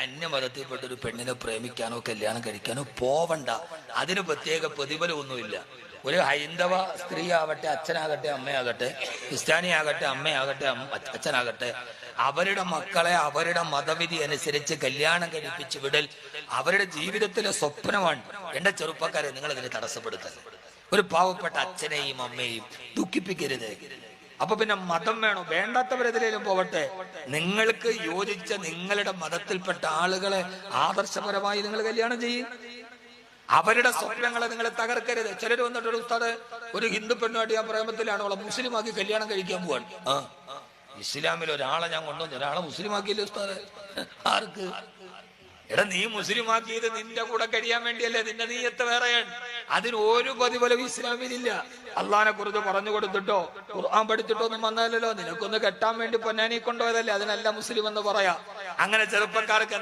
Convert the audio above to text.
അന്യമതത്തിൽപ്പെട്ട ഒരു പെണ്ണിനെ പ്രേമിക്കാനോ കല്യാണം കഴിക്കാനോ പോവണ്ട. അതിന് പ്രത്യേക പ്രതിഫലമൊന്നുമില്ല. ഒരു ഹൈന്ദവ സ്ത്രീ ആവട്ടെ, അച്ഛനാകട്ടെ, അമ്മയാകട്ടെ, ക്രിസ്ത്യാനിയാകട്ടെ, അമ്മയാകട്ടെ, അച്ഛനാകട്ടെ, അവരുടെ മക്കളെ അവരുടെ മതവിധി അനുസരിച്ച് കല്യാണം കഴിപ്പിച്ച് വിടൽ അവരുടെ ജീവിതത്തിലെ സ്വപ്നമാണ്. എന്റെ ചെറുപ്പക്കാരെ, നിങ്ങൾ അതിനെ തടസ്സപ്പെടുത്തരുത്. ഒരു പാവപ്പെട്ട അച്ഛനെയും അമ്മയെയും ദുഃഖിപ്പിക്കരുത്. അപ്പൊ പിന്നെ മതം വേണോ? വേണ്ടാത്തവരെതിരേലും പോവട്ടെ. നിങ്ങൾക്ക് യോജിച്ച നിങ്ങളുടെ മതത്തിൽപ്പെട്ട ആളുകളെ ആദർശപരമായി നിങ്ങൾ കല്യാണം ചെയ്യും. അവരുടെ സ്വപ്നങ്ങളെ നിങ്ങൾ തകർക്കരുത്. ചിലർ വന്നിട്ട്, ഒരു ഉസ്താദ്, ഒരു ഹിന്ദു പെണ്ണുമായിട്ട് ഞാൻ പ്രേമത്തിലാണ്, അവളെ മുസ്ലിമാക്കി കല്യാണം കഴിക്കാൻ പോവാണ്. ഇസ്ലാമിൽ ഒരാളെ ഞാൻ കൊണ്ടുവന്നു, ഒരാളെ മുസ്ലിമാക്കിയില്ലേ ഉസ്താദ്? ആർക്ക്? എടാ, നീ മുസ്ലിമാക്കിയത് നിന്റെ കൂടെ കഴിയാൻ വേണ്ടിയല്ലേ? നിന്റെ നീയത്ത് വേറെയാണ്. അതിന് ഒരു പ്രതിഫലവും ഇസ്ലാമിലില്ല. അള്ളാഹിനെ കുറിച്ച് പറഞ്ഞു കൊടുത്തിട്ടോ ഖുർആൻ പഠിച്ചിട്ടോ ഒന്നും വന്നാലല്ലോ. നിനക്കൊന്ന് കെട്ടാൻ വേണ്ടി പൊന്നാനി കൊണ്ടുപോയതല്ലേ, അതിനല്ല മുസ്ലിം എന്ന് പറയാ. അങ്ങനെ ചെറുപ്പക്കാർക്ക്